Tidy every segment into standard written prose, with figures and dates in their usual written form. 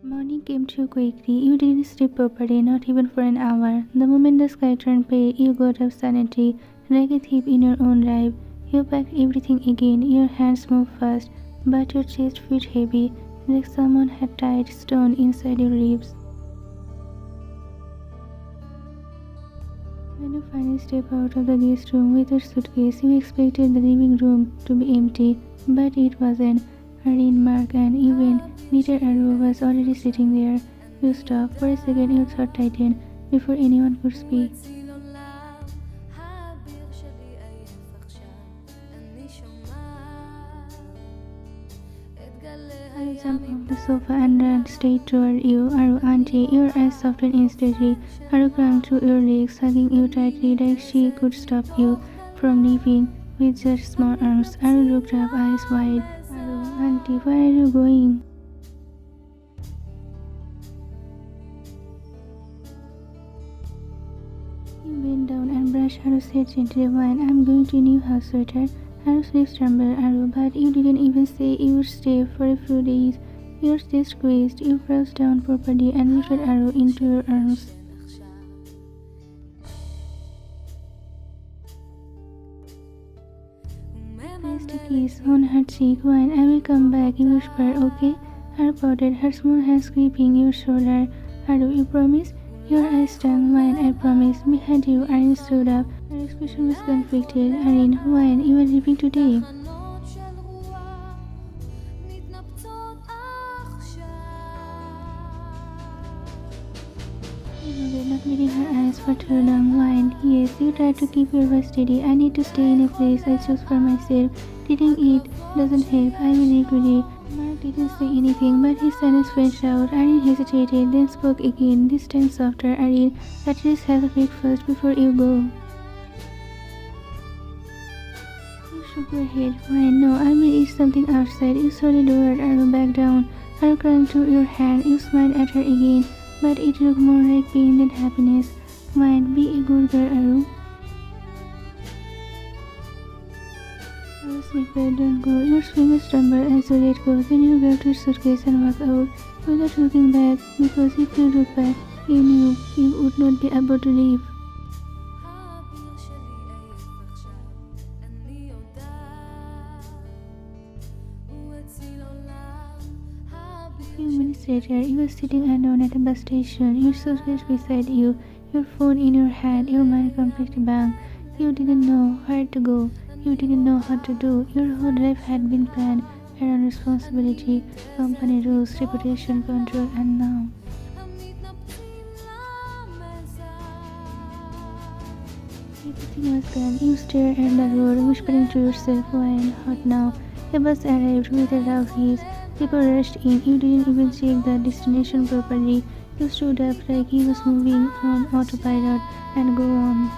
Morning came too quickly. You didn't sleep properly, not even for an hour. The moment the sky turned pale, you got up silently, like a thief in your own life. You packed everything again. Your hands moved fast, but your chest felt heavy, like someone had tied stone inside your ribs. When you finally stepped out of the guest room with your suitcase, you expected the living room to be empty, but it wasn't. Erin, Mark, and even little Arrow was already sitting there. You stopped. For a second your throat tightened before anyone could speak. Arrow jumped off the sofa and ran straight toward you. Arrow, auntie, your eyes softened instantly. Arrow clung to your legs, hugging you tightly like she could stop you from leaving with just small arms. Arrow looked up, eyes wide. Arrow, auntie, where are you going? You bent down and brushed Arrow's head gently. Wine, I'm going to a new house, sweetheart. Arrow's lips trembled. Arrow, but you didn't even say you would stay for a few days. Your chest squeezed. You crouched down properly and lifted Arrow into your arms. Placed a kiss on her cheek. Wine, I will come back, you whispered, okay? Arrow pouted, her small hands gripping your shoulder. Arrow, you promise? Your eyes stung. Wine, I promise. Behind you, Erin stood up. Her expression was conflicted. Erin, Wine, you are leaving today. You were not meeting her eyes for too long. Wine, yes, you tried to keep your voice steady. I need to stay in a place I choose for myself. Didn't it doesn't help. I will leave today. Mark didn't say anything, but his silence felt loud. Erin hesitated, then spoke again, this time softer. Erin, at least have breakfast before you go. You shook your head. Wine, no, I will eat something outside. You slowly lowered Arrow back down. Arrow clung to your hand. You smiled at her again, but it looked more like pain than happiness. Wine, be a good girl, Arrow. Arrow whispered, don't go. Your fingers trembled as you let go. Then you grabbed your suitcase and walked out, without looking back, because if you looked back, you knew you would not be able to leave. A few minutes later, you were sitting alone at a bus station, your suitcase beside you, your phone in your hand, your mind completely blank. You didn't know where to go. You didn't know what to do. Your whole life had been planned around responsibility, company rules, reputation, control, and now everything was gone. You stared at the road, whispering to yourself, why not now? The bus arrived with a loud hiss. People rushed in. You didn't even check the destination properly. You stood up like he was moving on autopilot and go on.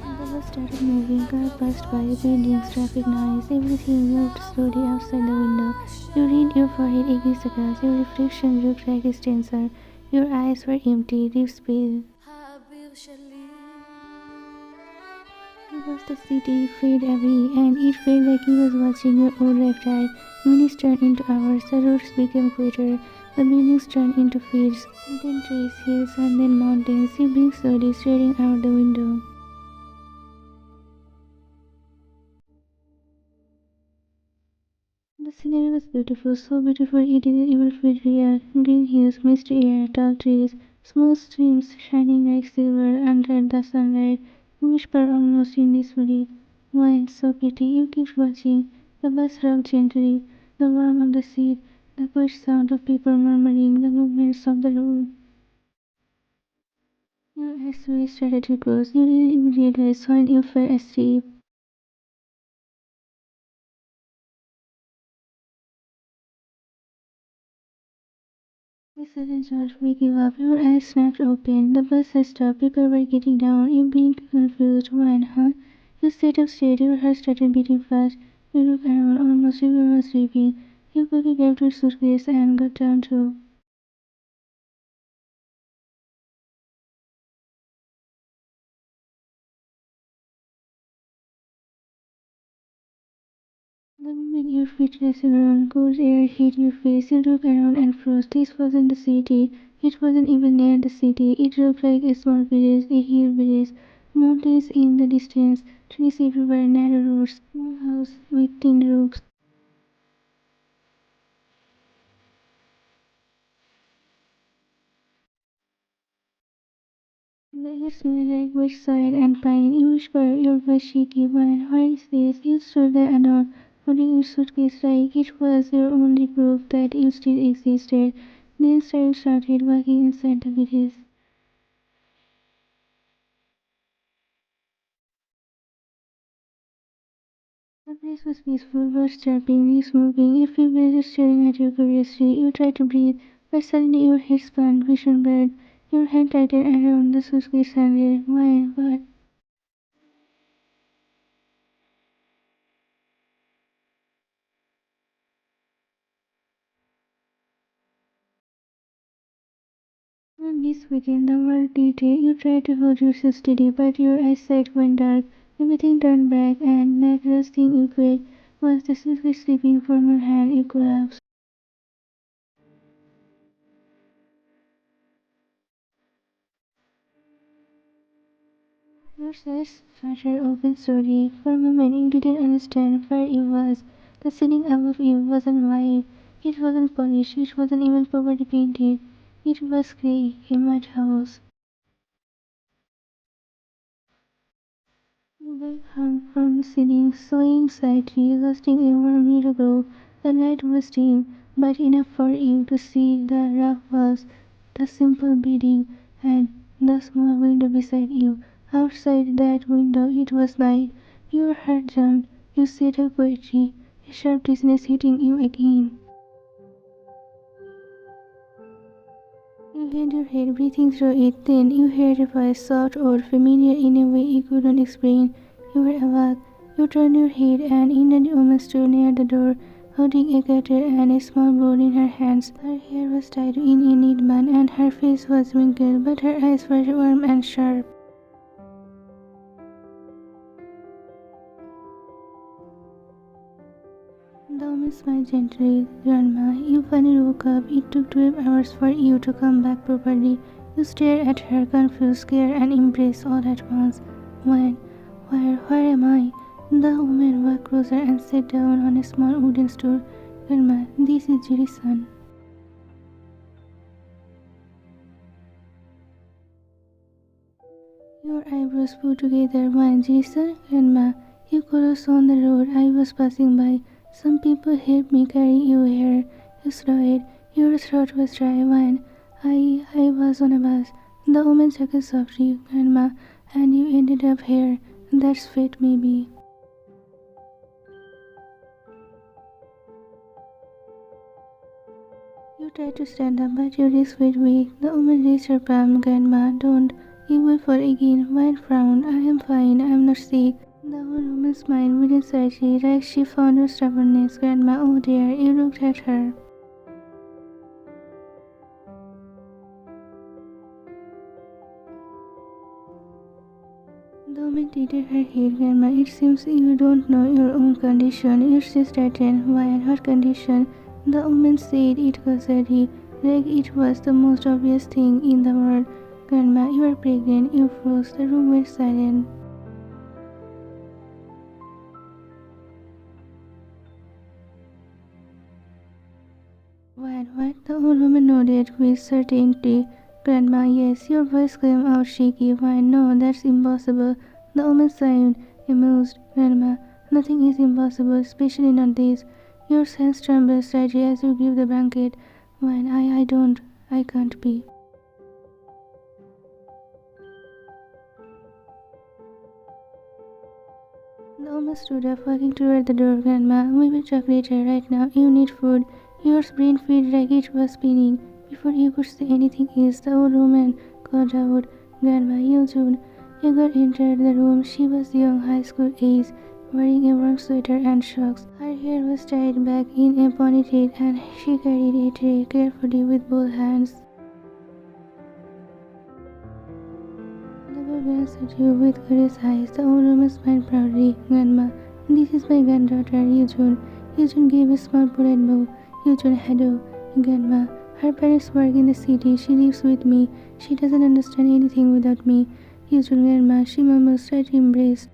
The bus started moving. Cars passed by, buildings, traffic noise. Everything moved slowly outside the window. You leaned your forehead against the glass. Your reflection looked like a stanza. Your eyes were empty, lips pale. You watched the city fade away, and it felt like you was watching your own life die. Minutes turned into hours, the roads became quieter, the buildings turned into fields, then trees, hills, and then mountains. You blinked slowly, staring out the window. The scenery was beautiful, so beautiful it didn't even feel real. Green hills, misty air, tall trees, small streams shining like silver under the sunlight. You whispered almost invisibly, why so pretty? You kept watching. The bus rocked gently, the warmth of the seat, the quiet sound of people murmuring, the movements of the room. Your eyes slowly started to close. You didn't even realize when you fell asleep. The sudden shout wake you up. Your eyes snapped open. The bus had stopped. People were getting down. You blinked confused. When, huh? You sat up straight. Your heart started beating fast. You looked around. Almost everyone was sleeping. You quickly grabbed your suitcase and got down too. Make your feet rest around, cold air hit your face, you look around and froze. This wasn't the city, it wasn't even near the city. It looked like a small village, a hill village. Mountains in the distance, trees everywhere, narrow roads, small house with tin roofs. The air smelled like wet soil and pine. You whisper, your voice shaky. Why is this? You stood there alone, holding your suitcase like it was your only proof that you still existed. Then Cyril started walking inside the village. The place was peaceful, birds chirping, leaves moving, a few villagers staring at you curiously. You tried to breathe, but suddenly your head spun, vision blurred. Your hand tightened around the suitcase handle. Why? What? On this weekend, the world needed you tried to hold yourself steady, but your eyesight went dark. Everything turned black, and the last thing you felt was the suitcase slipping from your hand. You collapsed. Your eyes fluttered open slowly. For a moment, you didn't understand where you was. The ceiling above you wasn't white. It wasn't polished. It wasn't even properly painted. It was grey, a mud house. The light hung from the ceiling, swaying slightly, casting a warm yellow glow. The light was dim, but enough for you to see the rough walls, the simple bedding, and the small window beside you. Outside that window it was night. Your heart jumped. You sat up quickly, a sharp dizziness hitting you again. You held your head, breathing through it. Then you heard a voice, soft or familiar in a way you couldn't explain. You were awake. You turned your head, and in a woman stood near the door, holding a cutter and a small bowl in her hands. Her hair was tied in a neat bun, and her face was wrinkled, but her eyes were warm and sharp. The woman smiled gently. Grandma, you finally woke up. It took 12 hours for you to come back properly. You stared at her, confused, scared, and embraced all at once. When? Where am I? The woman walked closer and sat down on a small wooden stool. Grandma, this is Jirisan. Your eyebrows put together. When? Jirisan? Grandma, you crossed on the road I was passing by. Some people helped me carry you here. You slowed. Your throat was dry. When? I was on a bus. The woman chuckled softly. Grandma, and you ended up here. That's fate, maybe. You tried to stand up, but your legs were weak. The woman raised her palm. Grandma, don't. You will fall again. Wine frowned. I am fine. I am not sick. The old woman smiled within slightly, like she found your stubbornness. Grandma, oh dear, you looked at her. The woman tilted her head. Grandma, it seems you don't know your own condition. Your chest tightened. Why, what condition? The woman said it casually, like it was the most obvious thing in the world. Grandma, you are pregnant. You froze. The room went silent. What? The old woman nodded with certainty. Grandma, yes, your voice came out shaky. Why, no, that's impossible. The woman sighed, amused. Grandma, nothing is impossible, especially not this. Your hands tremble slightly as you grip the blanket. Why, I can't be. The woman stood up, walking toward the door. Grandma, we will talk later. Right now, you need food. Your brain felt like it was spinning. Before you could say anything else, the old woman called out, Grandma, Yujun. A girl entered the room. She was young, high school age, wearing a warm sweater and socks. Her hair was tied back in a ponytail, and she carried a tray carefully with both hands. The girl glanced at you with curious eyes. The old woman smiled proudly. Grandma, this is my granddaughter, Yujun. Hyojun gave a small polite bow. Hyojun, hello, Grandma. Her parents work in the city. She lives with me. She doesn't understand anything without me. Hyojun, Grandma, she murmurs, tried to embrace.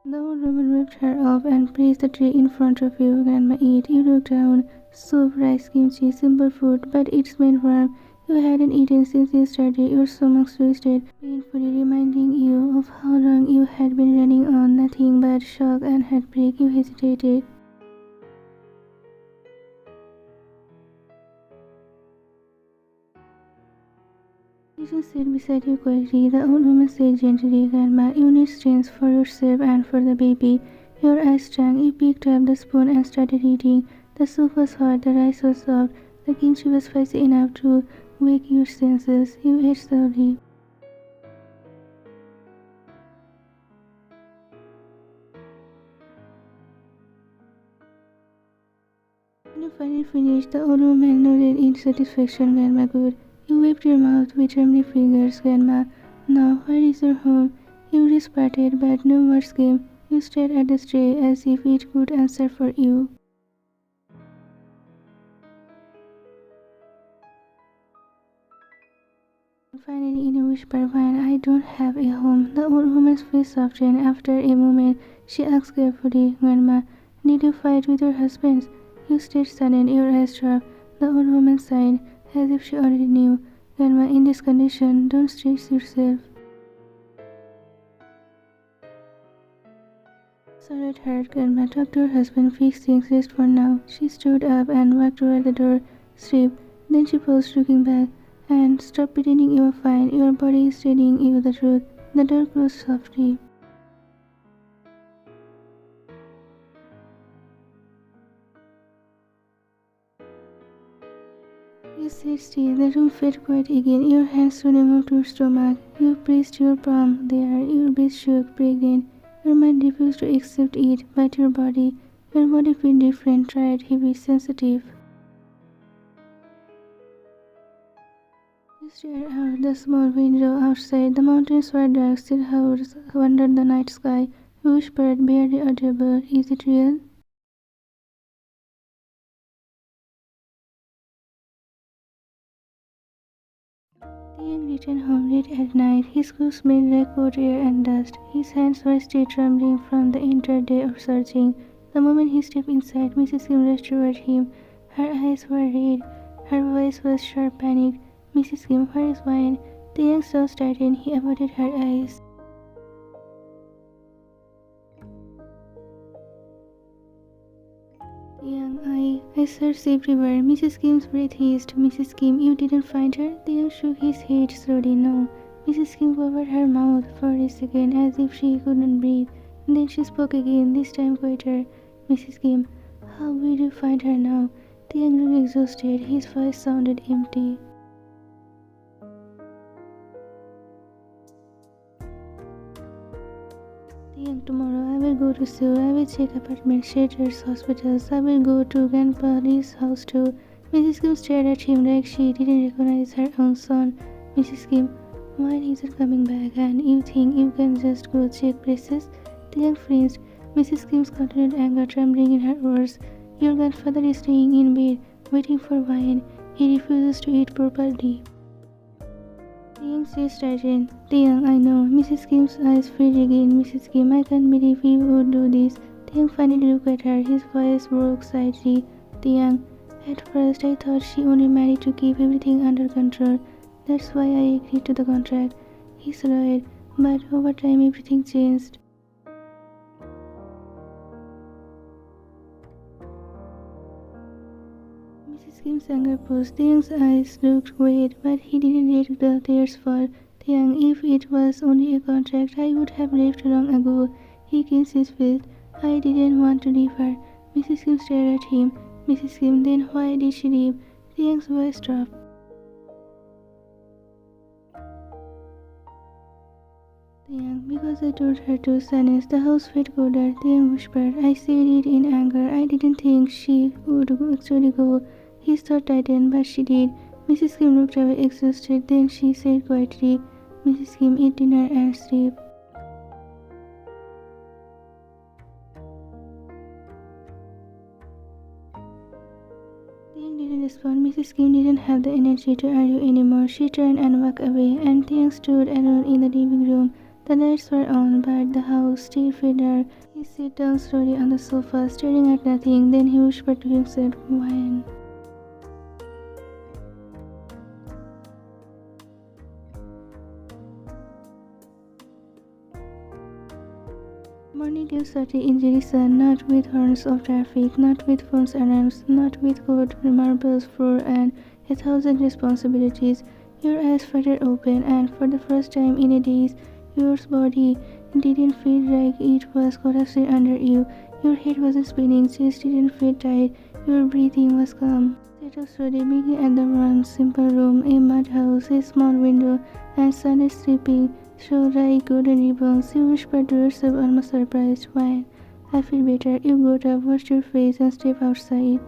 The old woman whipped her off and placed the tray in front of you. Grandma, eat. You looked down. Soup, rice, kimchi, simple food, but it smelled warm. You hadn't eaten since yesterday. Your stomach twisted, painfully reminding you of how long you had been running on nothing but shock and heartbreak. You hesitated. Jirisan sat beside you quietly. The old woman said gently, Grandma, you need strength for yourself and for the baby. Your eyes stung. You picked up the spoon and started eating. The soup was hot, the rice was soft, the kimchi was spicy enough to wake your senses. You ate slowly. When you finally finished, the old woman nodded in satisfaction. Grandma, good. You wiped your mouth with trembling fingers. Grandma, now where is your home? You restarted, but no words came. You stared at the tray as if it could answer for you. Finally, in a whisper, when I don't have a home, the old woman's face softened. After a moment, she asked carefully, Grandma, did you fight with your husbands? You stayed silent, your eyes dropped. The old woman sighed, as if she already knew. Grandma, in this condition, don't stress yourself. Sorry it hurt, Grandma. Talk to your husband, fix things, rest for now. She stood up and walked toward the door, stripped. Then she paused, looking back. And stop pretending you are fine. Your body is telling you the truth. The door closed softly. You sat still. The room felt quiet again. Your hands slowly moved to your stomach. You pressed your palm there. Your breast shook, pregnant. Your mind refused to accept it, but your body felt different, tired, heavy, sensitive. You stared out the small window outside. The mountains were dark, still clouds under the night sky. You whispered, barely audible, is it real? Taehyung returned home late at night. His clothes smelled like cold air and dust. His hands were still trembling from the entire day of searching. The moment he stepped inside, Mrs. Kim rushed toward him. Her eyes were red. Her voice was sharp, panicked. Mrs. Kim, where is wine? Taehyung's jaws tightened. He avoided her eyes. Taehyung, I searched everywhere. Mrs. Kim's breath hissed. Mrs. Kim, you didn't find her? Taehyung shook his head slowly. No. Mrs. Kim covered her mouth for a second as if she couldn't breathe. Then she spoke again, this time quieter. Mrs. Kim, how will you find her now? Taehyung looked exhausted. His voice sounded empty. Taehyung, tomorrow I will go to Seoul. I will check apartments, shelters, hospitals. I will go to Grandpa Lee's house too. Mrs. Kim stared at him like she didn't recognize her own son. Mrs. Kim, why isn't coming back? And you think you can just go check places? Taehyung flinched. Mrs. Kim's continued anger trembling in her words. Your grandfather is staying in bed, waiting for wine. He refuses to eat properly. Taehyung's face tightened. Taehyung, I know. Mrs. Kim's eyes filled again. Mrs. Kim, I can't believe you would do this. Taehyung finally looked at her. His voice broke slightly. Taehyung, at first I thought she only married to keep everything under control. That's why I agreed to the contract. He slowed, but over time everything changed. Mrs. Kim's anger paused. Taehyung's eyes looked wet, but he didn't let the tears fall. Taehyung, if it was only a contract, I would have left long ago. He clenched his fist. I didn't want to leave her. Mrs. Kim stared at him. Mrs. Kim, then why did she leave? Taehyung's voice dropped. Taehyung, because I told her to silence. The house felt colder. Taehyung whispered. I said it in anger. I didn't think she would actually go. His throat tightened, but she did. Mrs. Kim looked away exhausted. Then she said quietly, Mrs. Kim, eat dinner and sleep. Taehyung didn't respond. Mrs. Kim didn't have the energy to argue anymore. She turned and walked away, and Taehyung stood alone in the living room. The lights were on, but the house still felt dark. He sat down slowly on the sofa, staring at nothing. Then he whispered to himself, "Why?" Morning came slowly in Jirisan, not with horns of traffic, not with phones alarms, not with cold marbles floor and 1,000 responsibilities. Your eyes fluttered open, and for the first time in a days, your body didn't feel like it was collapsing under you. Your head wasn't spinning, chest didn't feel tight, your breathing was calm. Set up slowly, beginning at the one simple room, a mud house, a small window, and sun sleeping through like golden ribbons. You whispered to yourself, almost surprised. "Why? I feel better." You got up, washed your face, and stepped outside.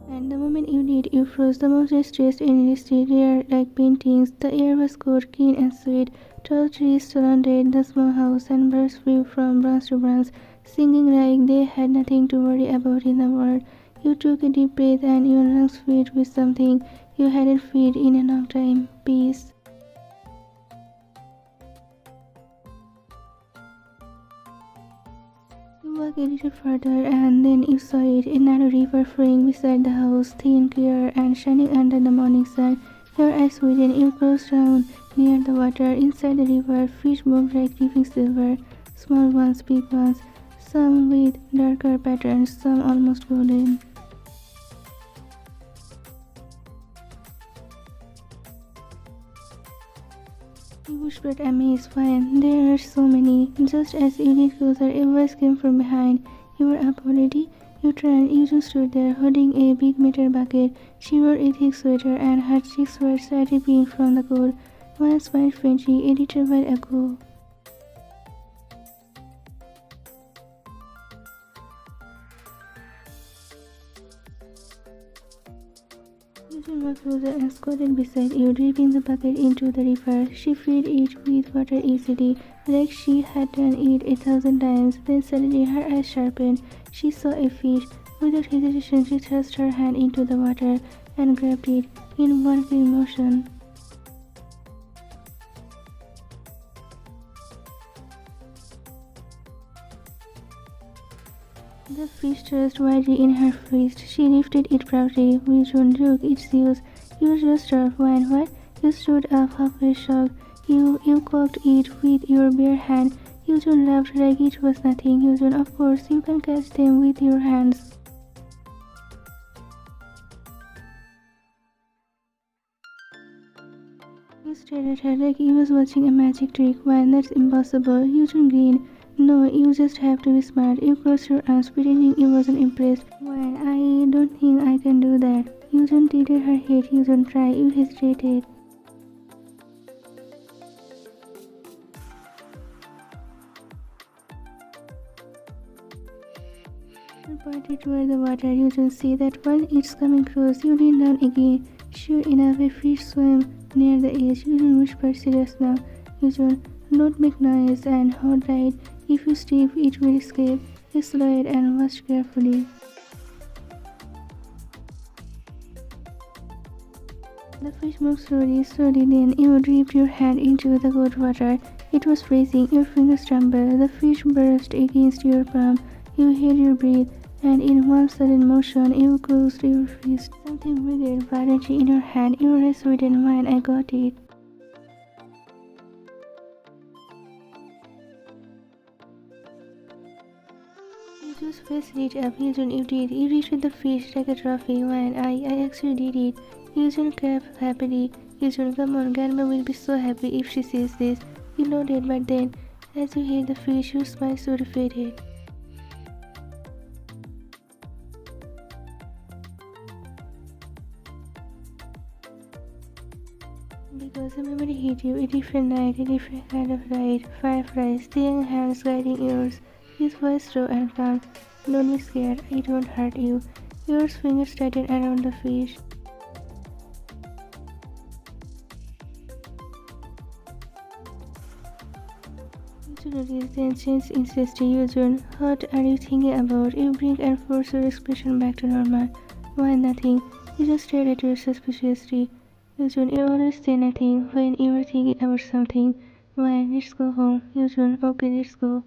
And the moment you did, you froze. The mountains stretched endlessly, rare like paintings. The air was cold, keen, and sweet. Tall trees surrounded the small house, and birds flew from branch to branch, singing like they had nothing to worry about in the world. You took a deep breath, and your lungs filled with something you hadn't felt in a long time: peace. You walked a little further, and then you saw it, a narrow river flowing beside the house, thin, clear, and shining under the morning sun. Your eyes widened. You closed down near the water. Inside the river, fish moved like dripping silver, small ones, big ones, some with darker patterns, some almost golden. You whispered, amazed. "Fine, there are so many." Just as you leaned closer, a voice came from behind. "You were up already?" You turned. Eugene stood there, holding a big metal bucket. She wore a thick sweater, and her cheeks were slightly pink from the cold. One smiled faintly, a little while ago. Eugene walked closer and squatted beside you, dipping the bucket into the river. She filled it with water easily, like she had done it 1,000 times. Then suddenly her eyes sharpened. She saw a fish. Without hesitation, she thrust her hand into the water and grabbed it in one clean motion. The fish thrust widely in her fist. She lifted it proudly. "Eugene, look, it's yours." "You just dropped wine." "What?" You stood up, halfway shocked. You cocked it with your bare hand. Eugene laughed like it was nothing. "Eugene, of course, you can catch them with your hands." You stared at her like he was watching a magic trick. "Wine, that's impossible." Eugene grinned. "No, you just have to be smart." You crossed your arms, pretending you wasn't impressed. "Wine, I don't think I can do that." Eugene tilted her head. "Eugene, try." You hesitated. You pointed toward the water. Eugene, "See that one? It's coming close." You leaned down again. Sure enough, a fish swam near the edge. Eugene whispered, "Serious now." Eugene, "Don't make noise and hold right. If you step, it will escape." You slowed and watched carefully. The fish moved slowly, then you dipped your hand into the cold water. It was freezing. Your fingers trembled. The fish brushed against your palm. You held your breath, and in one sudden motion, you closed your fist. Something wiggled violently in your hand. Your eyes widened. "Mine, I got it." You just faced it up. Eugene, you did. You reached with the fish like a trophy. "Mine, I actually did it." Eugene clapped happily. "Eugene, come on, Grandma will be so happy if she sees this." You nodded, but then, as you held the fish, your smile slowly faded. Because a memory hit you, a different night, a different kind of light, fireflies, thin hands guiding yours. His voice slow and calm. "Don't be scared, I don't hurt you." Your fingers tighten around the fish. Absolutely, then change interest to usual. What are you thinking about? You blink and force your expression back to normal. Why nothing? You just stare at her suspiciously. Usual, you always say nothing when you are thinking about something. Why? Let's go home. Usual, okay, let's go.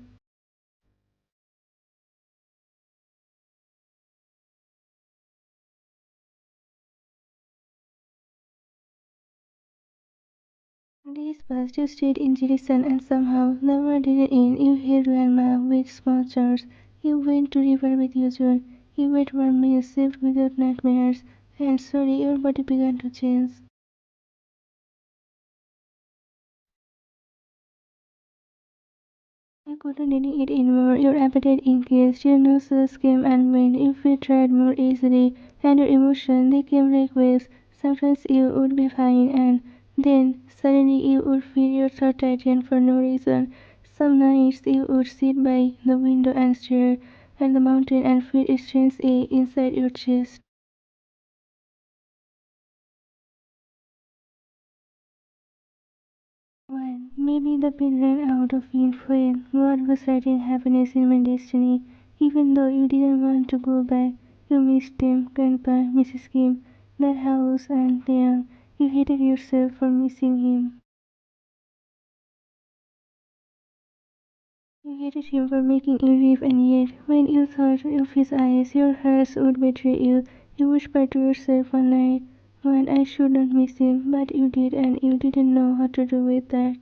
Days passed, you stayed in Jirisan and somehow, the world didn't end. You heard grandma with small chores. You went to river with usual. You ate warm meals, slept without nightmares, and slowly your body began to change. You couldn't eat anymore. Your appetite increased. Your noses came and went. You felt tired more easily, and your emotions they came like waves. Sometimes you would be fine, and then suddenly you would feel your throat tighten for no reason. Some nights you would sit by the window and stare at the mountain and feel a strange ache inside your chest. Well, maybe the pain ran out of me when God was writing happiness in my destiny. Even though you didn't want to go back, you missed them, Grandpa, Mrs. Kim, that house, and Taehyung. You hated yourself for missing him. You hated him for making you leave, and yet, when you thought of his eyes, your heart would betray you. You whispered to yourself one night, when I should not miss him, but you did, and you didn't know what to do with that.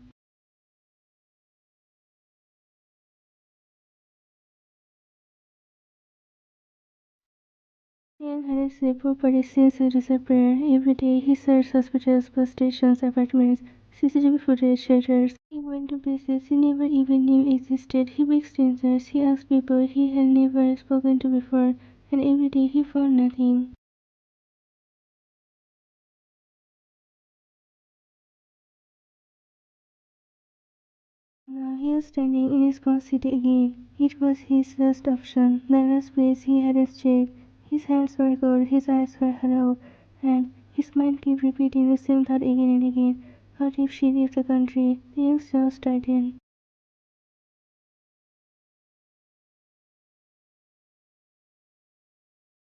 Young had slept properly since he disappeared. Every day he searched hospitals, bus stations, apartments, CCTV footage, shelters. He went to places he never even knew existed. He begged strangers. He asked people he had never spoken to before. And every day he found nothing. Now he was standing in his own city again. It was his last option, the last place he hadn't checked. His hands were cold, his eyes were hollow, and his mind kept repeating the same thought again and again. What if she leaves the country? The young jaws tightened.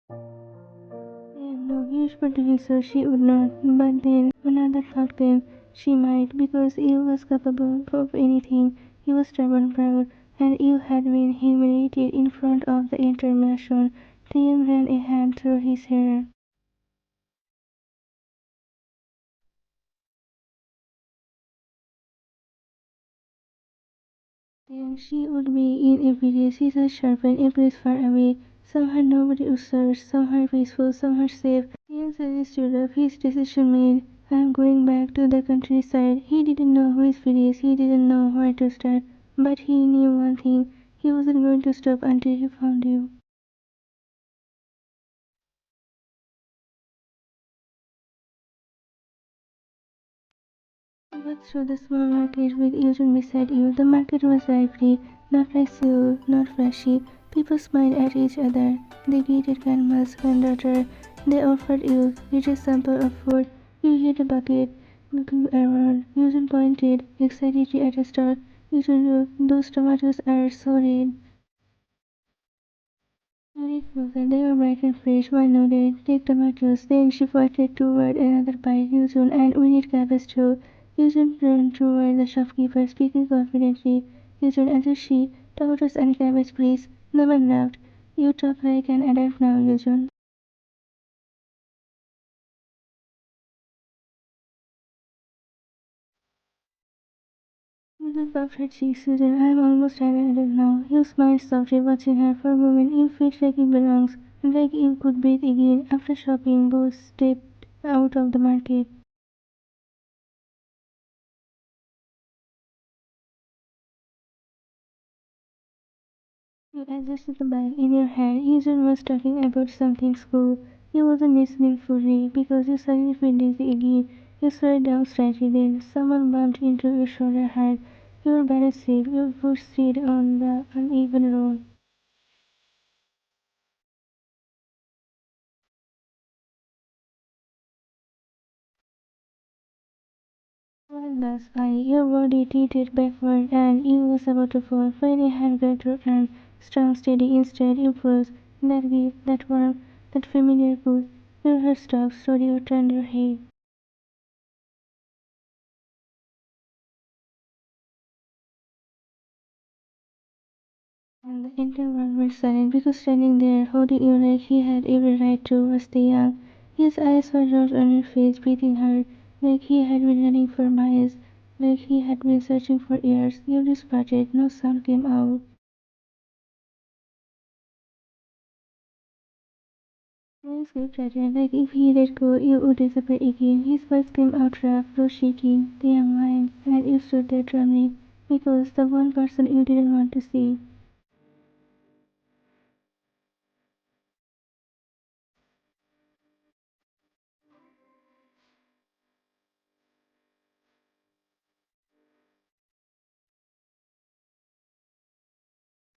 And no, he whispered to himself she would not. But then another thought came. She might, because he was capable of anything. He was stubborn, proud, and you had been humiliated in front of the entire nation. The young ran a hand through his hair. Then she would be in every day, scissors sharpened, a place far away. Somehow nobody would search, somehow peaceful, somehow safe. The young soldier stood up, his decision made. I'm going back to the countryside. He didn't know which village, he didn't know where to start. But he knew one thing, he wasn't going to stop until he found you. You walked through the small market with Eugene beside you. The market was lively, not like Seoul, not flashy. People smiled at each other. They greeted grandmas, granddaughter. They offered you little sample of food. You hit a bucket, looking around. Eugene pointed excitedly at a stall. Eugene, those tomatoes are so red. Very closer, they were bright and fresh. One nodded, take tomatoes. Then she pointed toward another pile. Eugene, and we need cabbage too. Eugene turned toward the shopkeeper, speaking confidently. Eugene, answered she, tomatoes and cabbage, please. No one laughed. You talk like an adult now, Eugene. Eugene puffed her cheeks. Eugene, I'm almost an adult now. You smiled softly, watching her for a moment. You felt like you belonged, like you could breathe again. After shopping, both stepped out of the market. You adjusted the bag in your hand. Eugene was talking about something school. You wasn't listening fully because you suddenly felt dizzy again. You slowed down slightly then. Someone bumped into your shoulder hard. Your balance slipped. Your foot slid on the uneven road. Thus your body tilted backward and you was about to fall when a hand grabbed your arm, strong, steady, instead you froze. That grip, that warmth, that familiar pull. Your heart stopped, slowly you turned your head. And the entire world went silent because standing there, holding you like he had every right to, was Taehyung. His eyes were rolled on your face, breathing hard, like he had been running for miles, like he had been searching for years. Your lips parted, no sound came out. His grip tightened, like if he let go, you would disappear again. His voice came out rough, though shaking. Taehyung whined, and you stood there trembling, because the one person you didn't want to see